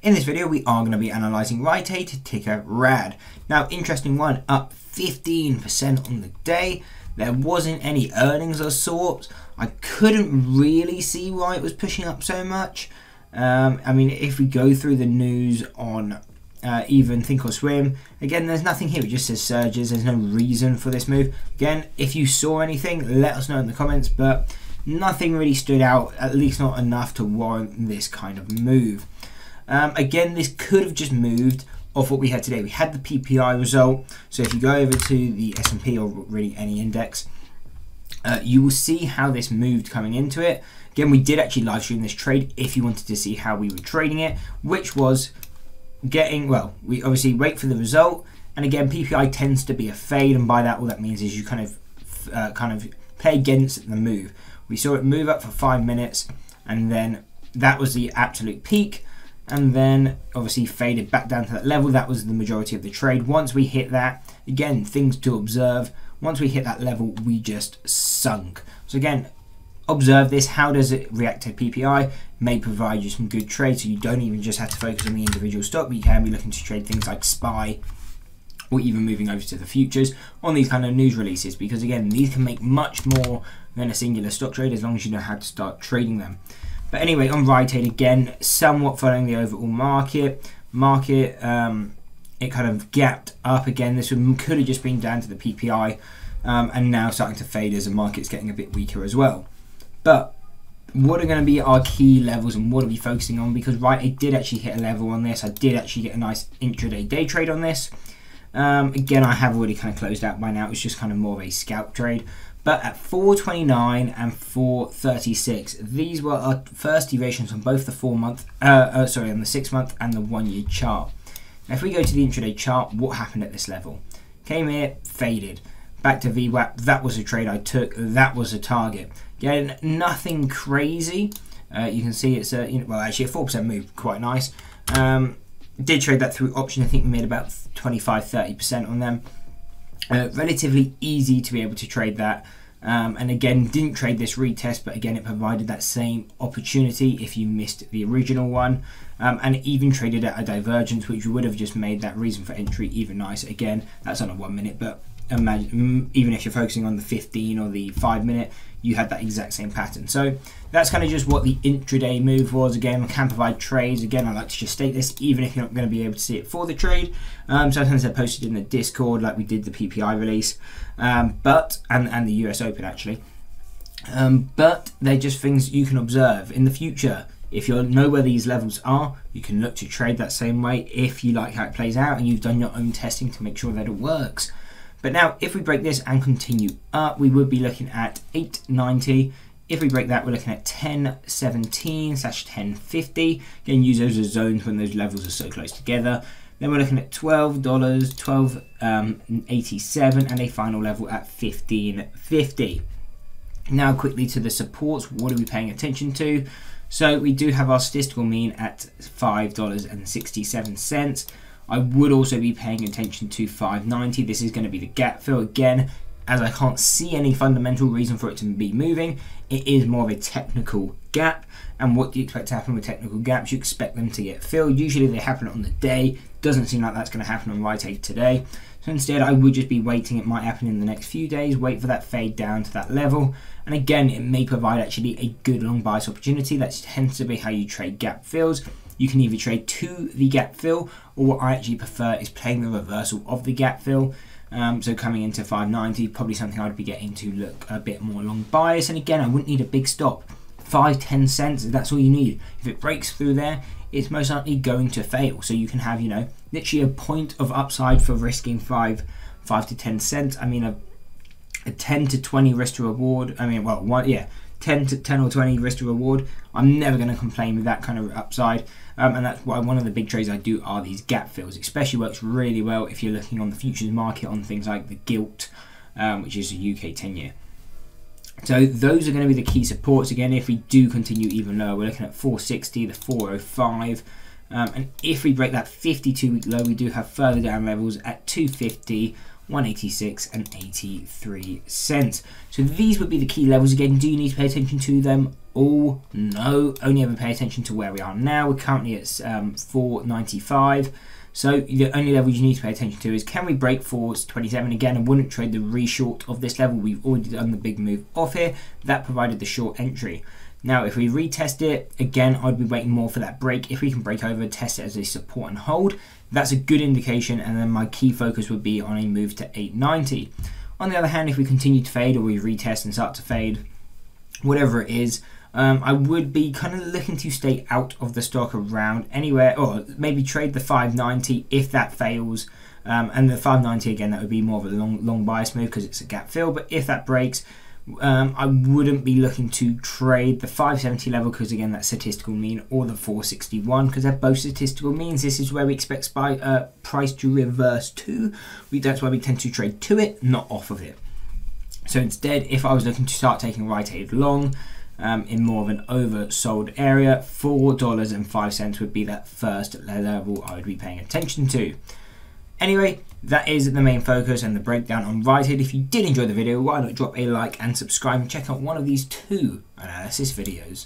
In this video, we are going to be analysing Rite, ticker RAD. Now, interesting one, up 15% on the day. There wasn't any earnings of sorts. I couldn't really see why it was pushing up so much. I mean, if we go through the news on even Think or Swim, again, there's nothing here. It just says surges. There's no reason for this move. Again, if you saw anything, let us know in the comments, but nothing really stood out, at least not enough to warrant this kind of move. Again, this could have just moved off what we had today. We had the PPI result, so if you go over to the S&P or really any index, you will see how this moved coming into it. Again, we did actually live stream this trade if you wanted to see how we were trading it, which was getting, well, we obviously wait for the result, and again, PPI tends to be a fade, and by that, all that means is you kind of play against the move. We saw it move up for 5 minutes, and then that was the absolute peak, and then obviously faded back down to that level. That was the majority of the trade. Once we hit that, again, things to observe. Once we hit that level, we just sunk. So again, observe this. How does it react to PPI? May provide you some good trades, so you don't even just have to focus on the individual stock, but you can be looking to trade things like SPY, or even moving over to the futures on these kind of news releases, because again, these can make much more than a singular stock trade as long as you know how to start trading them. But anyway, on Rite, again, somewhat following the overall market, it kind of gapped up again. This could have just been down to the PPI, and now starting to fade as the market's getting a bit weaker as well. But what are going to be our key levels and what are we focusing on? Because Rite did actually hit a level on this. I did actually get a nice intraday day trade on this. Again, I have already kind of closed out by now. It was just kind of more of a scalp trade. But at 429 and 436, these were our first deviations on both the 4-month, on the 6-month and the 1-year chart. Now, if we go to the intraday chart, what happened at this level? Came here, faded. Back to VWAP, that was a trade I took, that was a target. Again, nothing crazy. You can see it's a, well, actually a 4% move, quite nice. Did trade that through option. I think we made about 25-30% on them. Relatively easy to be able to trade that, and again, didn't trade this retest, but again, it provided that same opportunity if you missed the original one, and even traded at a divergence, which would have just made that reason for entry even nicer. Again, that's on a 1 minute, but imagine, even if you're focusing on the 15 or the 5 minute, you had that exact same pattern. So that's kind of just what the intraday move was. Again, I can provide trades. Again, I like to just state this, even if you're not going to be able to see it for the trade. Sometimes they're posted in the Discord, like we did the PPI release, and the US Open actually. But they're just things you can observe in the future. If you know where these levels are, you can look to trade that same way if you like how it plays out and you've done your own testing to make sure that it works. But now, if we break this and continue up, we would be looking at 890. If we break that, we're looking at 1017/1050. Again, use those as zones when those levels are so close together. Then we're looking at $12, 12.87, and a final level at 15.50. Now, quickly to the supports. What are we paying attention to? So we do have our statistical mean at $5.67. I would also be paying attention to 590. This is going to be the gap fill. Again, as I can't see any fundamental reason for it to be moving, it is more of a technical gap. And what do you expect to happen with technical gaps? You expect them to get filled. Usually they happen on the day. Doesn't seem like that's going to happen on Rite today. So instead, I would just be waiting. It might happen in the next few days. Wait for that fade down to that level. And again, it may provide actually a good long bias opportunity. That tends to be how you trade gap fills. You can either trade to the gap fill, or what I actually prefer is playing the reversal of the gap fill. So coming into 590, probably something I'd be getting to look a bit more long bias. And again, I wouldn't need a big stop. 5-10 cents, that's all you need. If it breaks through there, it's most likely going to fail. So you can have, literally a point of upside for risking 5 to 10 cents. I mean, a 10 to 20 risk to reward. I mean, well, 10 or 20 risk to reward. I'm never going to complain with that kind of upside, and that's why one of the big trades I do are these gap fills. It especially works really well if you're looking on the futures market on things like the gilt, which is a UK 10-year. So those are going to be the key supports. Again, if we do continue even lower, we're looking at 460, the 405, and if we break that 52-week low, we do have further down levels at 250, 186 and 83 cents. So these would be the key levels. Again, do you need to pay attention to them? all? No, only ever pay attention to where we are now. We're currently at 495. So the only level you need to pay attention to is, can we break 427? Again, I wouldn't trade the reshort of this level. We've already done the big move off here. That provided the short entry. Now, if we retest it, again, I'd be waiting more for that break. If we can break over, test it as a support and hold, that's a good indication, and then my key focus would be on a move to 890. On the other hand, if we continue to fade or we retest and start to fade, whatever it is, I would be kind of looking to stay out of the stock around anywhere, or maybe trade the 590 if that fails. And the 590, again, that would be more of a long bias move because it's a gap fill. But if that breaks, I wouldn't be looking to trade the 570 level because, again, that's statistical mean, or the 461 because they're both statistical means. This is where we expect price to reverse to. That's why we tend to trade to it, not off of it. So instead, if I was looking to start taking Rite long, in more of an oversold area, $4.05 would be that first level I would be paying attention to. Anyway, that is the main focus and the breakdown on Rite. If you did enjoy the video, why not drop a like and subscribe and check out one of these 2 analysis videos.